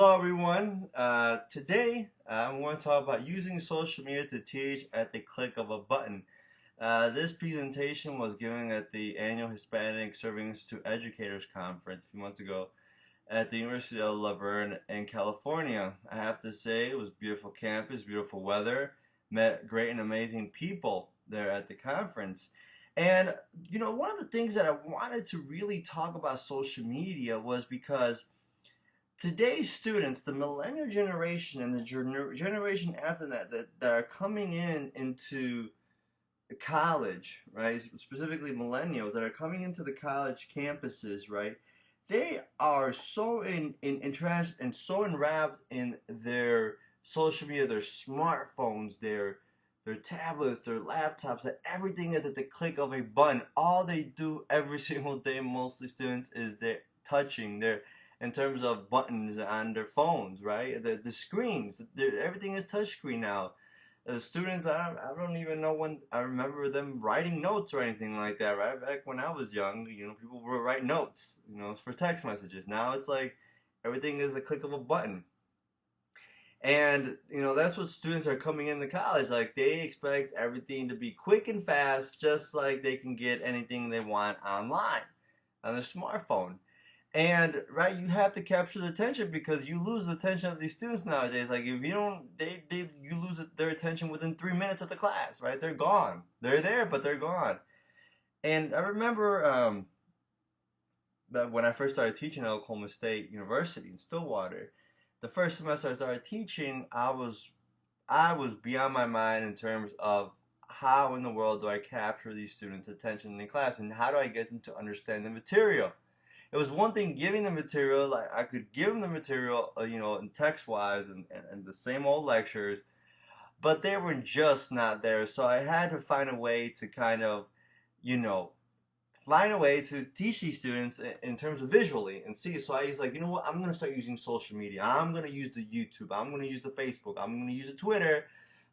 Hello everyone. Today I'm going to talk about using social media to teach at the click of a button. This presentation was given at the annual Hispanic Serving Institute Educators Conference a few months ago at the University of LaVerne in California. I have to say it was a beautiful campus, beautiful weather, met great and amazing people there at the conference. And one of the things that I wanted to really talk about social media was because today's students, the millennial generation and the generation after that are coming into college, right? Specifically millennials that are coming into the college campuses, right? They are so interested and so enwrapped in their social media, their smartphones, their tablets, their laptops, that everything is at the click of a button. All they do every single day, mostly students, is they're touching. They're in terms of buttons on their phones, right? The screens, everything is touchscreen now. The students, I don't even know when I remember them writing notes or anything like that, right? Back when I was young, people would write notes, for text messages. Now it's like everything is a click of a button. And, that's what students are coming into college. Like, they expect everything to be quick and fast, just like they can get anything they want online on their smartphone. And right, you have to capture the attention because you lose the attention of these students nowadays. Like if you don't, you lose their attention within 3 minutes of the class. Right, they're gone. They're there, but they're gone. And I remember that when I first started teaching at Oklahoma State University in Stillwater, the first semester I started teaching, I was beyond my mind in terms of how in the world do I capture these students' attention in the class, and how do I get them to understand the material. It was one thing giving the material, like I could give them the material, in text-wise and the same old lectures, but they were just not there. So I had to find a way to kind of, find a way to teach these students in terms of visually and see. So I was like, you know what, I'm going to start using social media. I'm going to use the YouTube. I'm going to use the Facebook. I'm going to use the Twitter,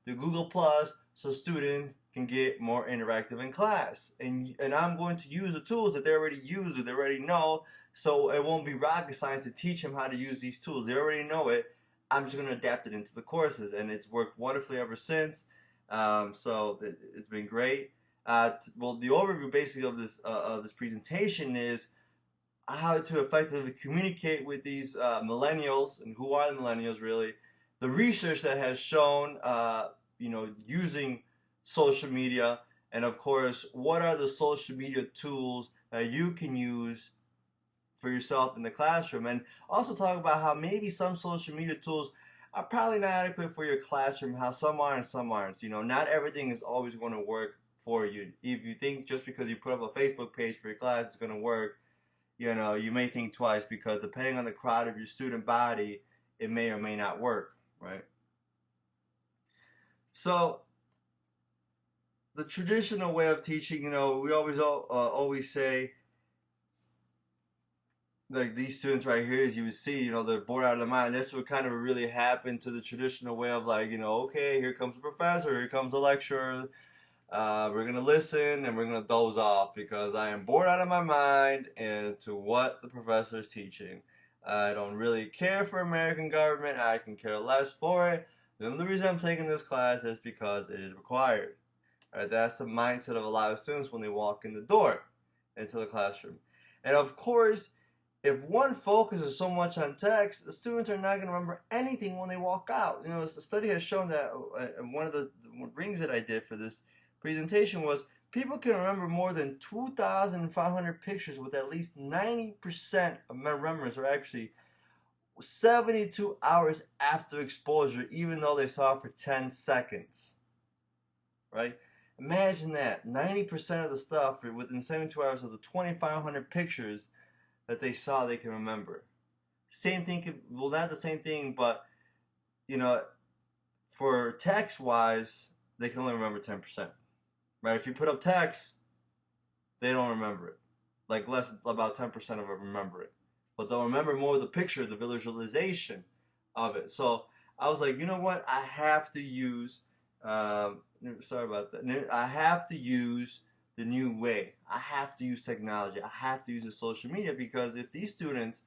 the Google Plus, so students can get more interactive in class. And I'm going to use the tools that they already use, that they already know, so it won't be rocket science to teach them how to use these tools. They already know it. I'm just going to adapt it into the courses, and it's worked wonderfully ever since. So it's been great. Well, the overview basically of this presentation is how to effectively communicate with these millennials, and who are the millennials really, the research that has shown using social media, and of course what are the social media tools that you can use for yourself in the classroom, and also talk about how maybe some social media tools are probably not adequate for your classroom, how some are and some aren't. Not everything is always going to work for you. If you think just because you put up a Facebook page for your class it's going to work, you may think twice, because depending on the crowd of your student body, it may or may not work, right? So the traditional way of teaching, we always say, like these students right here, as you would see, they're bored out of their mind. That's what kind of really happened to the traditional way of, like, okay, here comes the professor, here comes the lecturer. We're going to listen and we're going to doze off because I am bored out of my mind into what the professor is teaching. I don't really care for American government. I can care less for it. The only reason I'm taking this class is because it is required. All right, that's the mindset of a lot of students when they walk in the door into the classroom. And of course, if one focuses so much on text, the students are not going to remember anything when they walk out. The study has shown that one of the rings that I did for this presentation was people can remember more than 2,500 pictures with at least 90% of memories, or actually 72 hours after exposure, even though they saw it for 10 seconds. Right? Imagine that. 90% of the stuff within 72 hours of the 2,500 pictures that they saw, they can remember. Same thing, well, not the same thing, but for text-wise, they can only remember 10%. Right? If you put up text, they don't remember it. Like about 10% of them remember it. But they'll remember more of the picture, the visualization of it. So I was like, you know what? I have to use, sorry about that. I have to use the new way. I have to use technology. I have to use the social media, because if these students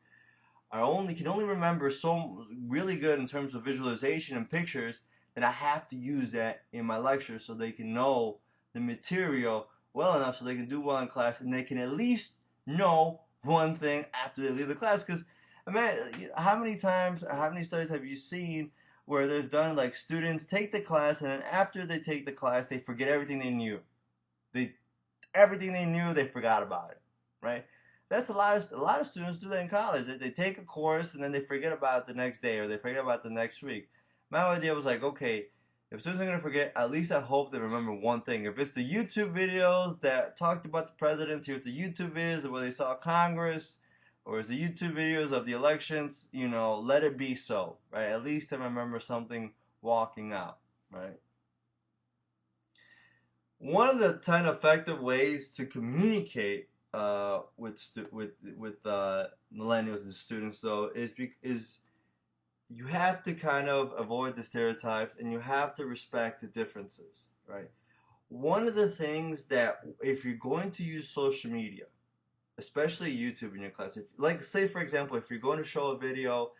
can only remember so really good in terms of visualization and pictures, that I have to use that in my lectures so they can know the material well enough so they can do well in class, and they can at least know one thing after they leave the class. Because, man, how many times, how many studies have you seen where they've done like students take the class, and then after they take the class they forget everything they knew. Everything they knew, they forgot about it, right? That's a lot of students do that in college. They take a course and then they forget about it the next day, or they forget about it the next week. My idea was like, okay, if students are going to forget, at least I hope they remember one thing. If it's the YouTube videos that talked about the presidency, or it's the YouTube videos where they saw Congress, or it's the YouTube videos of the elections, let it be so, right? At least I remember something walking out, right? One of the 10 effective ways to communicate with millennials and students, though, is you have to kind of avoid the stereotypes, and you have to respect the differences, right? One of the things that, if you're going to use social media, especially YouTube in your class, like, say for example, if you're going to show a video,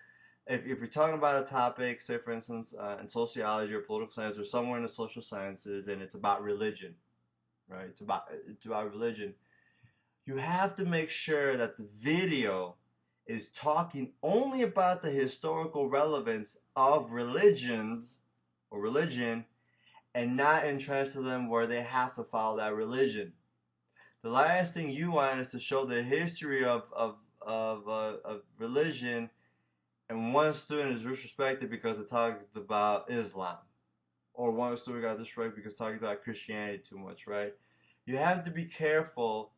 if you're talking about a topic, say for instance in sociology or political science or somewhere in the social sciences, and it's about religion, right? It's about religion. You have to make sure that the video is talking only about the historical relevance of religions or religion, and not interested in them where they have to follow that religion. The last thing you want is to show the history of religion, and one student is disrespected because they talked about Islam, or one student got disrespected because talking about Christianity too much, right? You have to be careful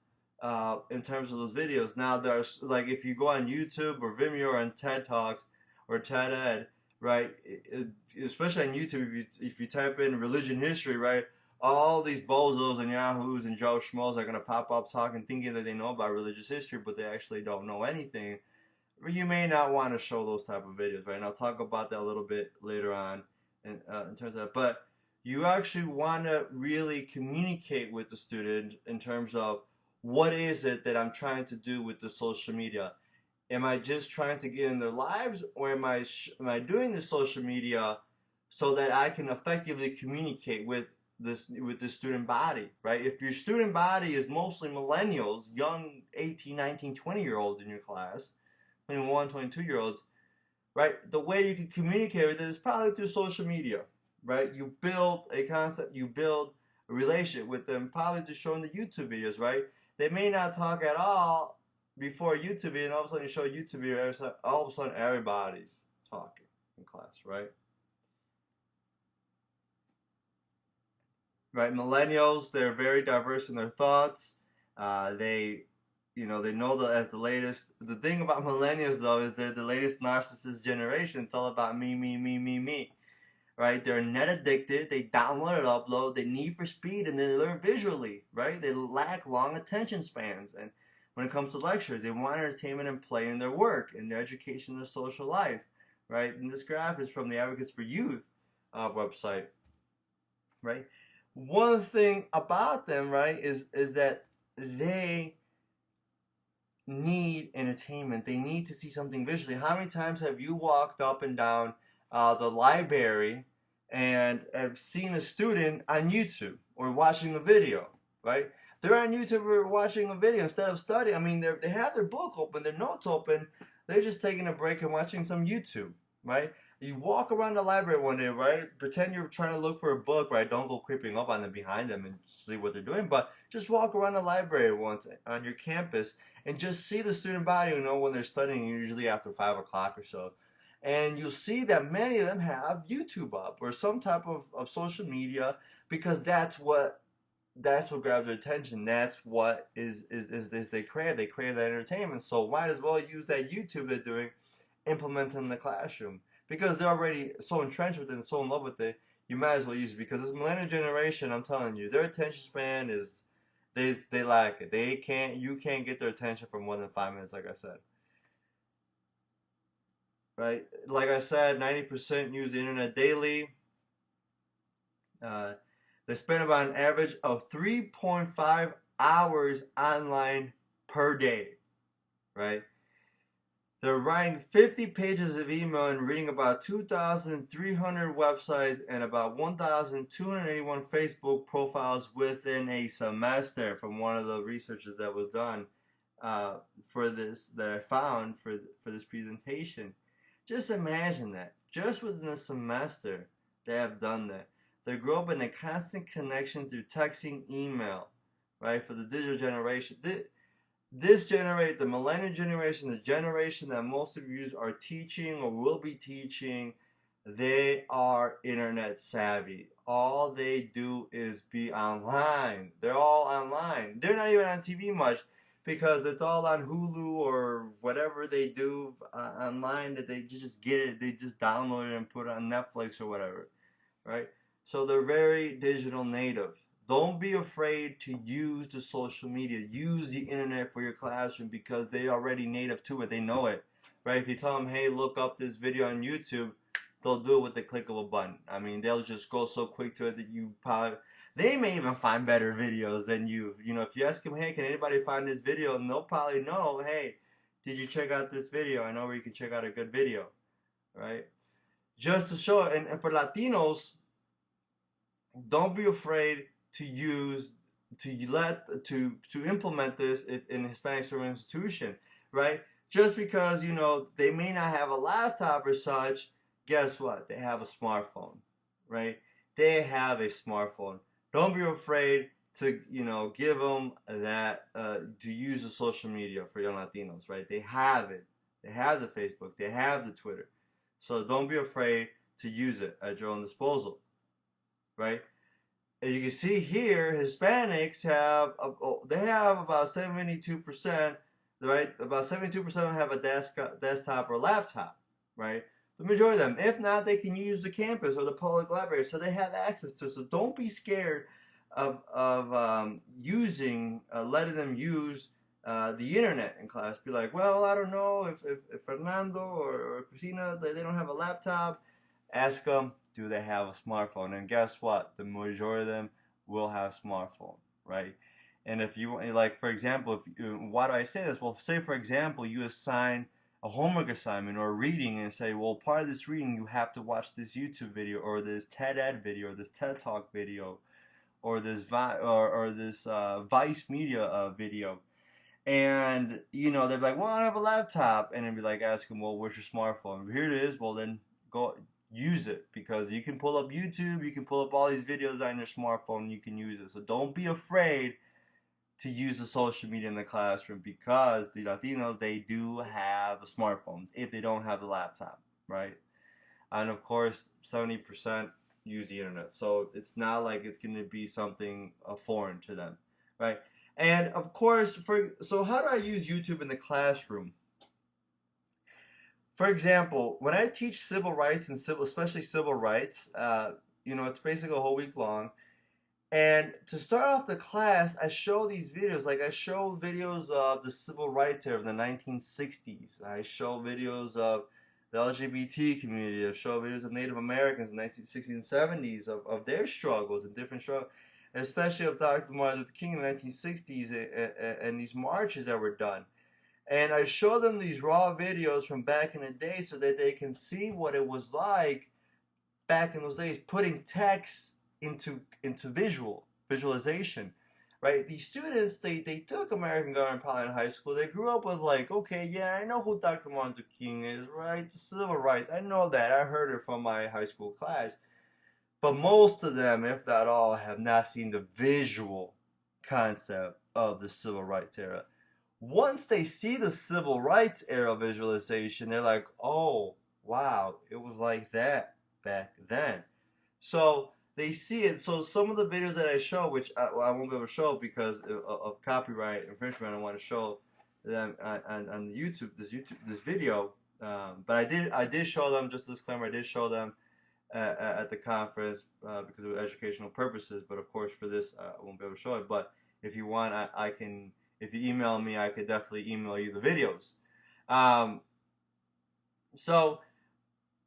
in terms of those videos. Now, there's like, if you go on YouTube or Vimeo or on TED Talks or TED Ed, right? Especially on YouTube, if you type in religion history, right? All these bozos and yahoos and Joe Schmoes are gonna pop up talking, thinking that they know about religious history, but they actually don't know anything. You may not want to show those type of videos, right? And I'll talk about that a little bit later on in terms of that. But you actually want to really communicate with the student in terms of, what is it that I'm trying to do with the social media? Am I just trying to get in their lives, or am I doing the social media so that I can effectively communicate with the student body, right? If your student body is mostly millennials, young 18, 19, 20-year-olds in your class, 21, 22-year-olds, right? The way you can communicate with it is probably through social media, right? You build a concept, you build a relationship with them, probably just showing the YouTube videos, right? They may not talk at all before YouTube video, and all of a sudden you show a YouTube video, all of a sudden everybody's talking in class, right? Right, millennials, they're very diverse in their thoughts. They know that as the latest. The thing about millennials, though, is they're the latest narcissist generation. It's all about me, me, me, me, me. Right? They're net addicted. They download and upload. They need for speed, and they learn visually. Right? They lack long attention spans. And when it comes to lectures, they want entertainment and play in their work, in their education, their social life. Right? And this graph is from the Advocates for Youth website. Right? One thing about them, right, is that they need entertainment. They need to see something visually. How many times have you walked up and down the library and have seen a student on YouTube or watching a video, right? They're on YouTube or watching a video instead of studying. I mean, they have their book open, their notes open. They're just taking a break and watching some YouTube, right? You walk around the library one day, right? Pretend you're trying to look for a book, right? Don't go creeping up on them behind them and see what they're doing. But just walk around the library once on your campus and just see the student body, when they're studying, usually after 5 o'clock or so. And you'll see that many of them have YouTube up or some type of social media, because that's what grabs their attention. That's what is they crave. They crave that entertainment. So might as well use that YouTube they're doing, implement it in the classroom. Because they're already so entrenched with it and so in love with it, you might as well use it. Because this millennial generation, I'm telling you, their attention span is, they lack it. You can't get their attention for more than 5 minutes, like I said. Right? Like I said, 90% use the internet daily. They spend about an average of 3.5 hours online per day. Right? They're writing 50 pages of email and reading about 2,300 websites and about 1,281 Facebook profiles within a semester, from one of the researches that was done for this, that I found for this presentation. Just imagine that. Just within a semester, they have done that. They grew up in a constant connection through texting, email, right? For the digital generation. This generation, the millennial generation, the generation that most of you are teaching or will be teaching, they are internet savvy. All they do is be online. They're all online. They're not even on TV much because it's all on Hulu or whatever they do online, that they just get it, they just download it and put it on Netflix or whatever, right? So they're very digital native. Don't be afraid to use the social media. Use the internet for your classroom because they're already native to it. They know it, right? If you tell them, hey, look up this video on YouTube, they'll do it with the click of a button. I mean, they'll just go so quick to it that you probably, they may even find better videos than you. You know, if you ask them, hey, can anybody find this video? And they'll probably know, hey, did you check out this video? I know where you can check out a good video, right? Just to show, and for Latinos, don't be afraid to use, to implement this in a Hispanic serving institution, right? Just because, you know, they may not have a laptop or such, guess what? They have a smartphone, right? They have a smartphone. Don't be afraid to, you know, give them that, to use the social media for young Latinos, right? They have it. They have the Facebook. They have the Twitter. So don't be afraid to use it at your own disposal, right? As you can see here, Hispanics have, they have about 72%, right? About 72% of them have a desktop or laptop, right? The majority of them. If not, they can use the campus or the public library, so they have access to it. So don't be scared of letting them use the internet in class. Be like, well, I don't know if Fernando or Christina, they don't have a laptop. Ask them, do they have a smartphone? And guess what? The majority of them will have a smartphone, right? And if you, like, for example, why do I say this? Well, say, for example, you assign a homework assignment or a reading and say, well, part of this reading, you have to watch this YouTube video or this TED Ed video or this TED Talk video or this Vice Media video. And, you know, they're like, well, I don't have a laptop. And then be like, ask them, well, where's your smartphone? Here it is. Well, then go use it, because you can pull up YouTube, you can pull up all these videos on your smartphone, you can use it. So don't be afraid to use the social media in the classroom, because the Latinos, they do have the smartphones if they don't have the laptop, right? And of course, 70% use the internet. So it's not like it's going to be something foreign to them, right? And of course, so how do I use YouTube in the classroom? For example, when I teach civil rights and especially civil rights, you know, it's basically a whole week long. And to start off the class, I show these videos. Like, I show videos of the civil rights era of the 1960s. I show videos of the LGBT community. I show videos of Native Americans in the 1960s and 70s of their struggles and different struggles, especially of Dr. Martin Luther King in the 1960s and these marches that were done. And I show them these raw videos from back in the day so that they can see what it was like back in those days, putting text into visualization, right? These students, they took American government probably in high school. They grew up with like, okay, yeah, I know who Dr. Martin Luther King is, right? The civil rights, I know that. I heard it from my high school class. But most of them, if not all, have not seen the visual concept of the civil rights era. Once they see the civil rights era visualization, they're like, oh, wow, it was like that back then. So they see it. So some of the videos that I show, which I won't be able to show because of copyright infringement, I don't want to show them on YouTube, this video. But I did show them, just a disclaimer, I did show them at the conference because of educational purposes. But of course, for this, I won't be able to show it. But if you want, I can. If you email me, I could definitely email you the videos. So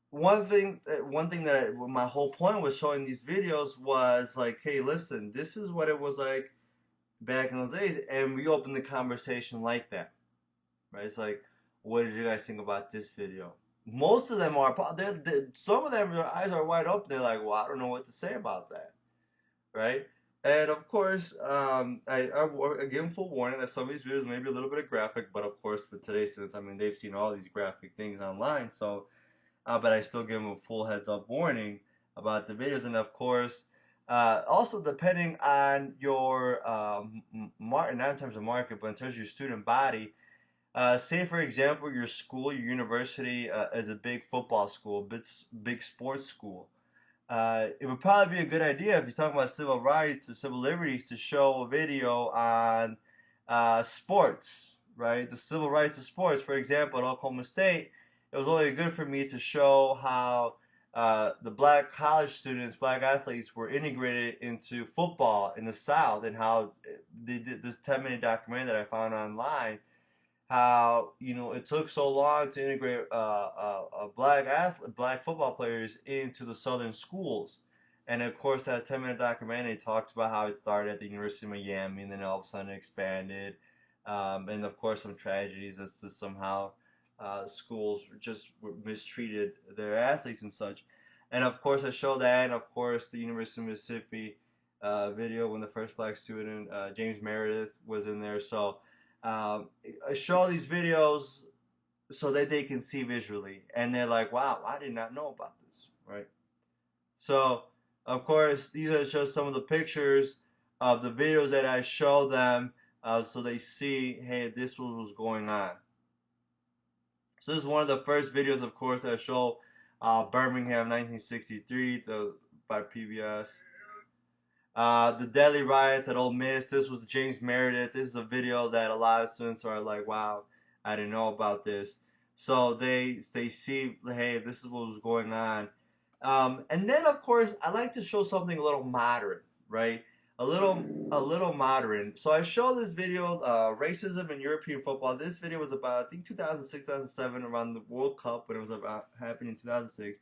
one thing that my whole point was showing these videos was like, hey, listen, this is what it was like back in those days, and we opened the conversation like that, right? It's like, what did you guys think about this video? Most of them are, some of them, their eyes are wide open. They're like, well, I don't know what to say about that, right? And of course, I give them full warning that some of these videos may be a little bit graphic, but of course, for today's students, I mean, they've seen all these graphic things online, so, but I still give them a full heads up warning about the videos, and of course, also depending on your, not in terms of market, but in terms of your student body, say for example, your school, your university is a big football school, big sports school. It would probably be a good idea if you're talking about civil rights or civil liberties to show a video on sports, right? The civil rights of sports. For example, at Oklahoma State, it was only good for me to show how the black college students, black athletes, were integrated into football in the South, and how they did this 10-minute documentary that I found online, how it took so long to integrate black football players into the southern schools, and of course that 10-minute documentary talks about how it started at the University of Miami and then all of a sudden expanded, and of course some tragedies as to somehow schools just mistreated their athletes and such, and of course I showed that, and of course the University of Mississippi video when the first black student James Meredith was in there. So I show these videos so that they can see visually, and they're like, wow, I did not know about this, right? So of course these are just some of the pictures of the videos that I show them, so they see, hey, this was what's going on. So this is one of the first videos, of course, that I show Birmingham 1963 by PBS. The deadly riots at Ole Miss. This was James Meredith. This is a video that a lot of students are like, wow, I didn't know about this. So they see, hey, this is what was going on. And then, of course, I like to show something a little modern, right? A little modern. So I show this video, racism in European football. This video was about, I think, 2006, 2007, around the World Cup, when it was about happening in 2006.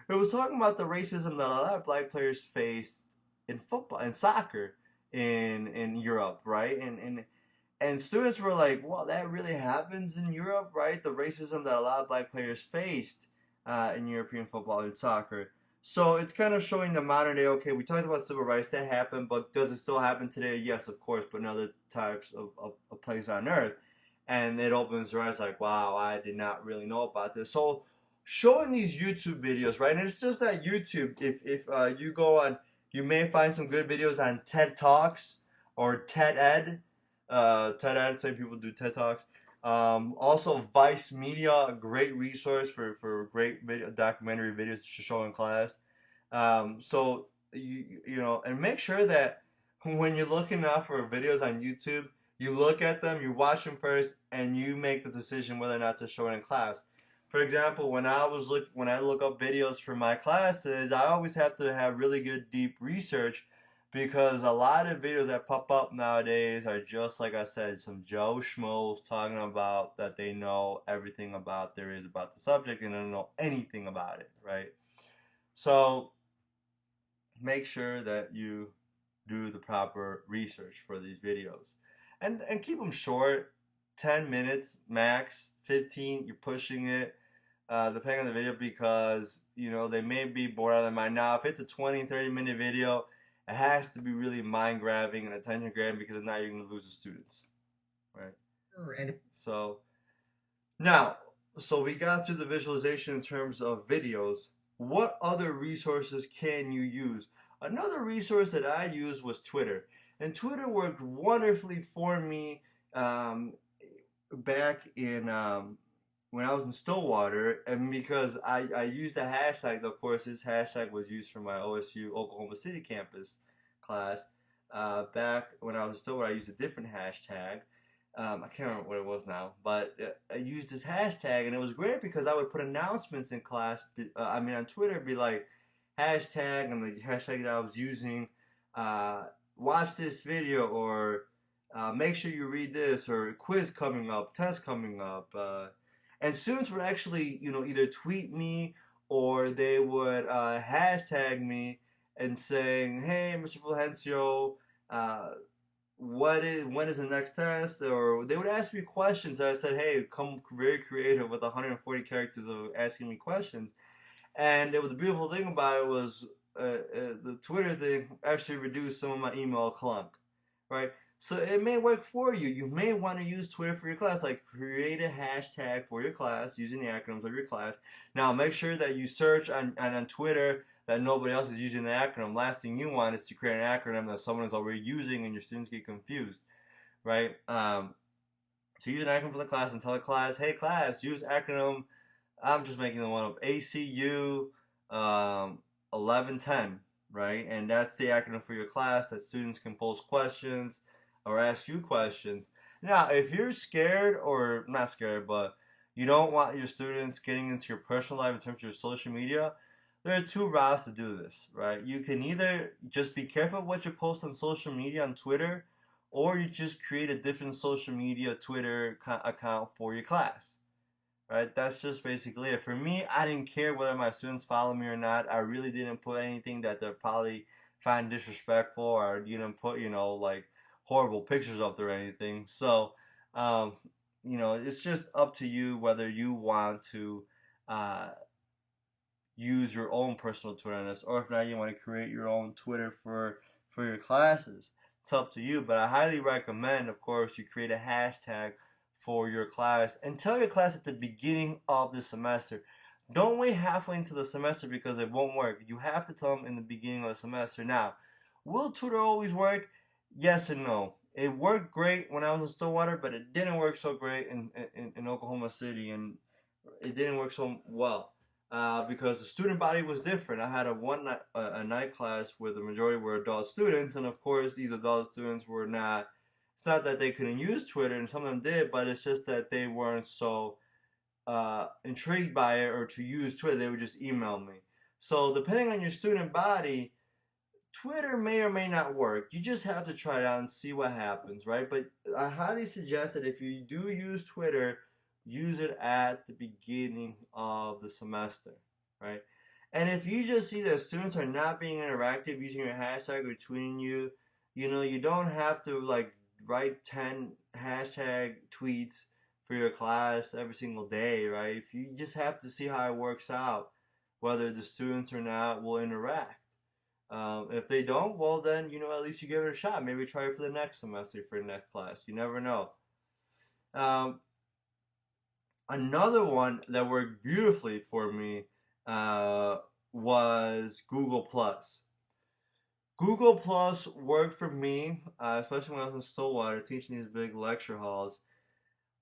It was talking about the racism that a lot of black players faced in football and soccer in Europe, right? And students were like, well, that really happens in Europe, right? The racism that a lot of black players faced in European football and soccer. So it's kind of showing the modern day, okay, we talked about civil rights, that happened, but does it still happen today? Yes, of course, but in other types of places on earth. And it opens their eyes like, wow, I did not really know about this. So showing these YouTube videos, right? And it's just that YouTube, if you go on, you may find some good videos on TED Talks or TED Ed. TED Ed, some people do TED Talks. Also, Vice Media, a great resource for great documentary videos to show in class. So you know, and make sure that when you're looking out for videos on YouTube, you look at them, you watch them first, and you make the decision whether or not to show it in class. For example, when I look up videos for my classes, I always have to have really good deep research, because a lot of videos that pop up nowadays are just, like I said, some Joe Schmoes talking about that they know everything about there is about the subject and don't know anything about it, right? So make sure that you do the proper research for these videos, and keep them short, 10 minutes max, 15, you're pushing it, depending on the video, because they may be bored out of their mind. Now if it's a 20-30 minute video, it has to be really mind grabbing and attention grabbing, because if not, you're going to lose the students, right? Sure. And So now, we got through the visualization in terms of videos. What other resources can you use? Another resource that I used was Twitter, and Twitter worked wonderfully for me back in when I was in Stillwater, and because I used a hashtag. Of course, this hashtag was used for my OSU Oklahoma City campus class. Back when I was in Stillwater, I used a different hashtag. I can't remember what it was now, but I used this hashtag, and it was great because I would put announcements in class. On Twitter, it'd be like hashtag, and the hashtag that I was using, watch this video, or make sure you read this, or quiz coming up, test coming up. And students would actually, either tweet me, or they would hashtag me and saying, hey, Mr. Fulgencio, when is the next test, or they would ask me questions. I said, hey, come very creative with 140 characters of asking me questions. And the beautiful thing about it was the Twitter thing actually reduced some of my email clunk, right? So it may work for you. You may want to use Twitter for your class, like create a hashtag for your class using the acronyms of your class. Now make sure that you search on Twitter that nobody else is using the acronym. Last thing you want is to create an acronym that someone is already using and your students get confused, right? So use an acronym for the class and tell the class, hey class, use acronym. I'm just making the one up. ACU 1110, right? And that's the acronym for your class that students can post questions or ask you questions. Now, if you're scared, or not scared, but you don't want your students getting into your personal life in terms of your social media, there are two routes to do this, right? You can either just be careful what you post on social media on Twitter, or you just create a different social media Twitter account for your class. Right, that's just basically it. For me, I didn't care whether my students follow me or not. I really didn't put anything that they'll probably find disrespectful, or didn't put, like horrible pictures up there or anything. So, um, it's just up to you whether you want to uh, use your own personal Twitter on this, or if not, you want to create your own Twitter for your classes. It's up to you, but I highly recommend, of course, you create a hashtag for your class and tell your class at the beginning of the semester. Don't wait halfway into the semester because it won't work. You have to tell them in the beginning of the semester. Now, will Twitter always work? Yes and no. It worked great when I was in Stillwater, but it didn't work so great in Oklahoma City, and it didn't work so well because the student body was different. I had a night class where the majority were adult students, and of course these adult students were not. It's not that they couldn't use Twitter, and some of them did, but it's just that they weren't so intrigued by it or to use Twitter. They would just email me. So depending on your student body, Twitter may or may not work. You just have to try it out and see what happens, right? But I highly suggest that if you do use Twitter, use it at the beginning of the semester, right? And if you just see that students are not being interactive using your hashtag or tweeting you, you don't have to like write 10 hashtag tweets for your class every single day, right? If you just have to see how it works out, whether the students or not will interact. If they don't, well then, at least you give it a shot. Maybe try it for the next semester for your next class. You never know. Um, Another one that worked beautifully for me was Google Plus. Google Plus worked for me, especially when I was in Stillwater teaching these big lecture halls,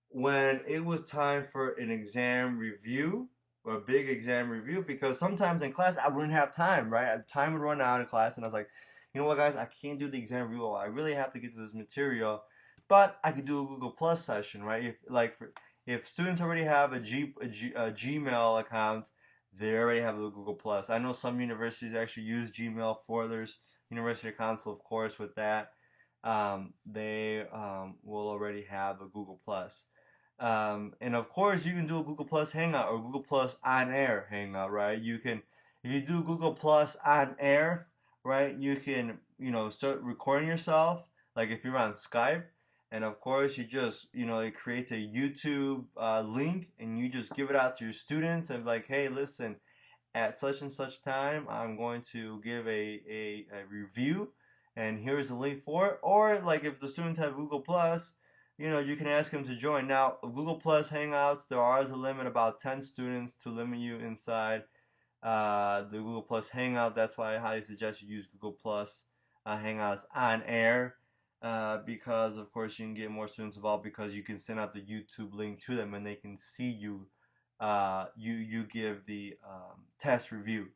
when it was time for an exam review, or a big exam review, because sometimes in class I wouldn't have time, right? Time would run out in class, and I was like, you know what, guys, I can't do the exam review. I really have to get to this material, but I could do a Google Plus session, right? If students already have a Gmail account, they already have a Google Plus. I know some universities actually use Gmail for their university council, of course, with that. They will already have a Google Plus. And of course, you can do a Google Plus Hangout or Google Plus On Air Hangout, right? If you do Google Plus On Air, right, you can, start recording yourself, like if you're on Skype. And of course, you just, it creates a YouTube link, and you just give it out to your students and like, hey, listen, at such and such time, I'm going to give a review, and here's the link for it. Or like if the students have Google Plus, you can ask them to join. Now, Google Plus Hangouts, there is a limit, about 10 students to limit you inside the Google Plus Hangout. That's why I highly suggest you use Google Plus Hangouts on air. Because of course you can get more students involved because you can send out the YouTube link to them and they can see you you give the test review.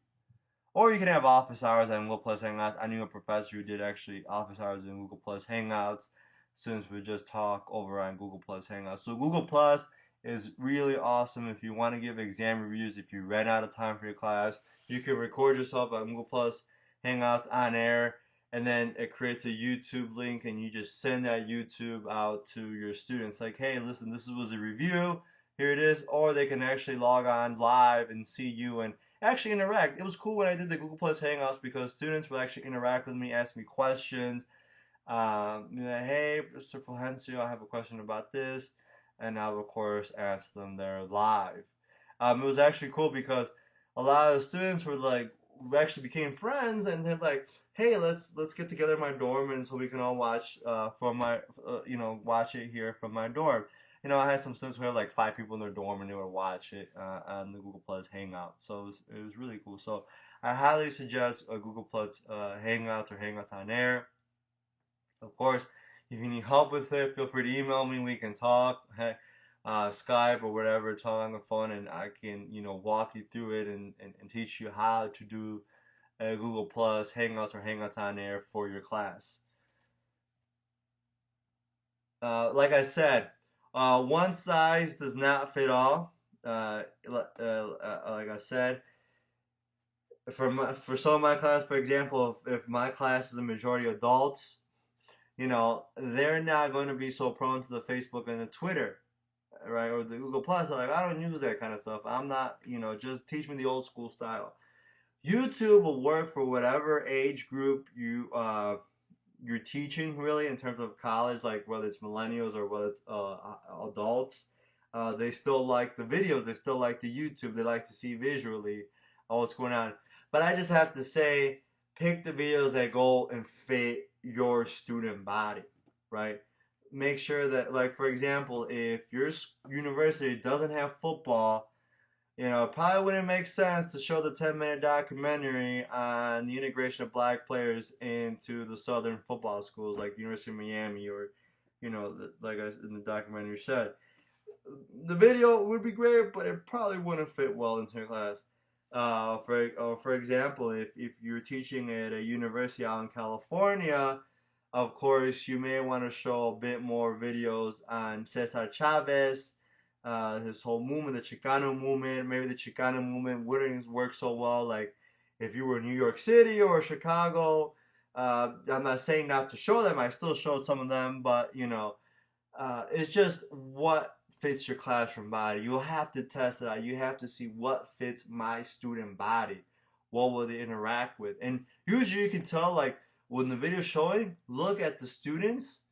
Or you can have office hours on Google Plus Hangouts. I knew a professor who did actually office hours in Google Plus Hangouts. Students would just talk over on Google Plus Hangouts. So Google Plus is really awesome if you want to give exam reviews. If you ran out of time for your class, you can record yourself on Google Plus Hangouts on air, and then it creates a YouTube link, and you just send that YouTube out to your students. Like, hey, listen, this was a review. Here it is. Or they can actually log on live and see you and actually interact. It was cool when I did the Google Plus Hangouts because students would actually interact with me, ask me questions. Hey, Mr. Fulgencio, I have a question about this, and I will, of course, ask them there live. It was actually cool because a lot of the students were like, we actually became friends, and they're like, "Hey, let's get together in my dorm, and so we can all watch from my, watch it here from my dorm." I had some students who had like 5 people in their dorm, and they would watch it on the Google Plus Hangout. So it was really cool. So I highly suggest Google Plus Hangouts or Hangouts on Air. Of course, if you need help with it, feel free to email me. We can talk, Skype or whatever, talk on the phone, and I can, walk you through it and teach you how to do Google Plus, Hangouts, or Hangouts on Air for your class. Like I said, one size does not fit all. Like I said, for some of my class, for example, if my class is a majority adults, they're not going to be so prone to the Facebook and the Twitter, right, or the Google Plus. Like, I don't use that kind of stuff. I'm not, just teach me the old school style. YouTube will work for whatever age group you're teaching, really, in terms of college, like whether it's millennials or whether it's adults. They still like the videos. They still like the YouTube. They like to see visually what's going on. But I just have to say, pick the videos that go and fit your student body, right? Make sure that, like, for example, if your university doesn't have football, it probably wouldn't make sense to show the 10-minute documentary on the integration of black players into the southern football schools like University of Miami or, like I in the documentary said. The video would be great, but it probably wouldn't fit well into your class. For example, if you're teaching at a university out in California, of course, you may want to show a bit more videos on Cesar Chavez, his whole movement, the Chicano movement. Maybe the Chicano movement wouldn't work so well, like if you were in New York City or Chicago. I'm not saying not to show them. I still showed some of them, but it's just what fits your classroom body. You'll have to test it out. You have to see what fits my student body. What will they interact with? And usually you can tell, like, when the video's showing, look at the students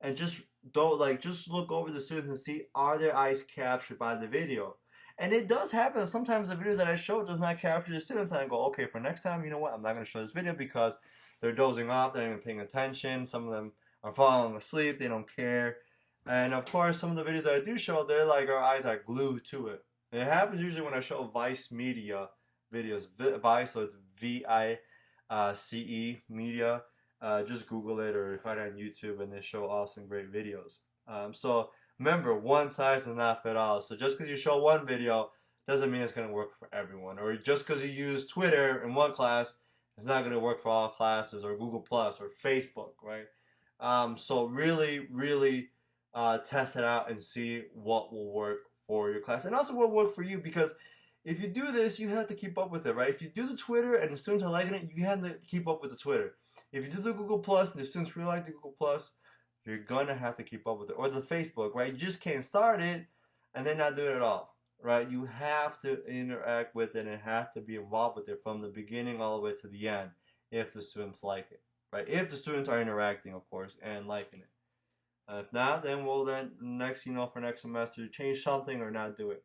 and just look over the students and see, are their eyes captured by the video? And it does happen. Sometimes the videos that I show does not capture the students, and I go, okay, for next time, you know what? I'm not going to show this video because they're dozing off. They're not even paying attention. Some of them are falling asleep. They don't care. And of course, some of the videos that I do show, they're like, our eyes are glued to it. And it happens usually when I show Vice Media videos. Vice, so it's VICE media. Just Google it or find it on YouTube, and they show awesome, great videos. So remember, one size does not fit all. So just because you show one video doesn't mean it's going to work for everyone. Or just because you use Twitter in one class, it's not going to work for all classes, or Google Plus or Facebook, right? So really, really test it out and see what will work for your class, and also what will work for you. Because if you do this, you have to keep up with it, right? If you do the Twitter and the students are liking it, you have to keep up with the Twitter. If you do the Google Plus and the students really like the Google Plus, you're gonna have to keep up with it. Or the Facebook, right? You just can't start it and then not do it at all, right? You have to interact with it and have to be involved with it from the beginning all the way to the end if the students like it, right? If the students are interacting, of course, and liking it. If not, then we'll for next semester, change something or not do it.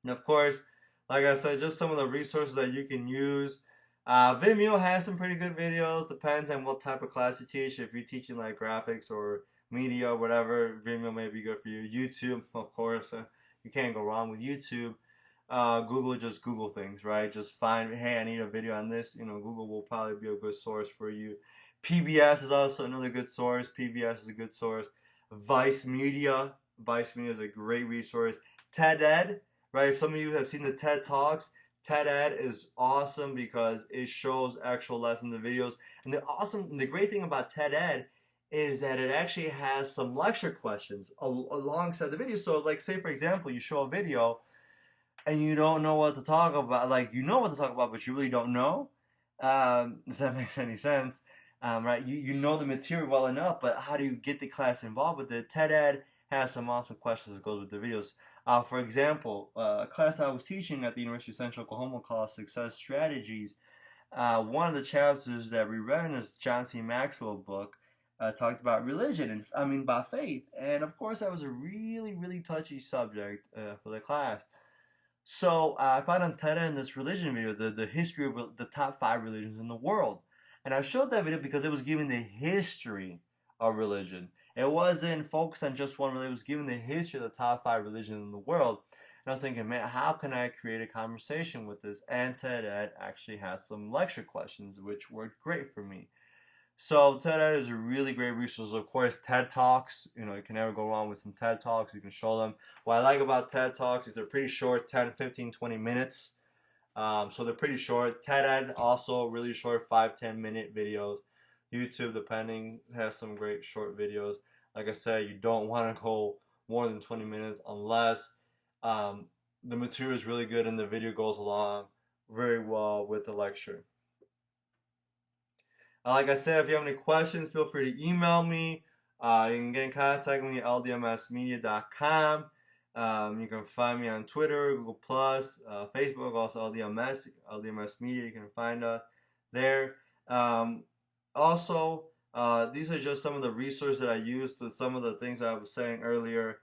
And of course, like I said, just some of the resources that you can use. Vimeo has some pretty good videos. Depends on what type of class you teach. If you're teaching like graphics or media or whatever, Vimeo may be good for you. YouTube, of course, you can't go wrong with YouTube. Just Google things, right? Just find, hey, I need a video on this. Google will probably be a good source for you. PBS is also another good source. PBS is a good source. Vice Media is a great resource. TED Ed, right? If some of you have seen the TED Talks, TED Ed is awesome because it shows actual lessons and videos. And the great thing about TED Ed is that it actually has some lecture questions alongside the video. So, like, say for example, you show a video and you don't know what to talk about. Like, you know what to talk about, but you really don't know. If that makes any sense. Right? You know the material well enough, but how do you get the class involved with it? TED Ed has some awesome questions that goes with the videos. For example, a class I was teaching at the University of Central Oklahoma called Success Strategies. one of the chapters that we read in this John C. Maxwell book talked about religion and about faith, and of course that was a really really touchy subject for the class. So I found on TED in this religion video the history of the top 5 religions in the world, and I showed that video because it was giving the history of religion. It wasn't focused on just one religion. It was giving the history of the top 5 religions in the world. And I was thinking, man, how can I create a conversation with this? And TED Ed actually has some lecture questions, which worked great for me. So TED Ed is a really great resource. Of course, TED Talks, you can never go wrong with some TED Talks. You can show them. What I like about TED Talks is they're pretty short, 10, 15, 20 minutes. So they're pretty short. TED Ed also really short, 5, 10 minute videos. YouTube, depending, has some great short videos. Like I said, you don't want to go more than 20 minutes unless the material is really good and the video goes along very well with the lecture. Like I said, if you have any questions, feel free to email me. You can get in contact with me at ldmsmedia.com. You can find me on Twitter, Google+, Facebook, also LDMS Media. You can find us there. Also, these are just some of the resources that I used to some of the things I was saying earlier.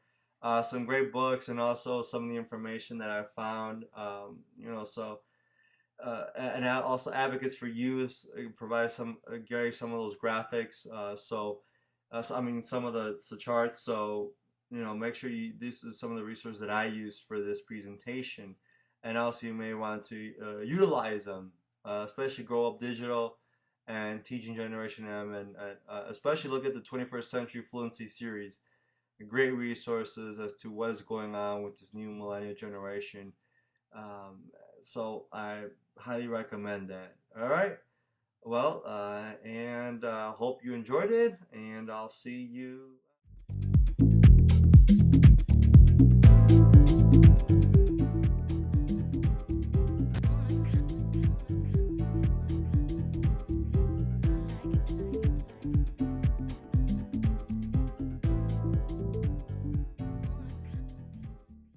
Some great books and also some of the information that I found. And also Advocates for Youth provide some some of those graphics. Some of the charts. So make sure this is some of the resources that I used for this presentation, and also you may want to utilize them, especially Grow Up Digital and Teaching Generation M, and especially look at the 21st Century Fluency series. Great resources as to what is going on with this new millennial generation. So I highly recommend that. All right. Well, and hope you enjoyed it, and I'll see you.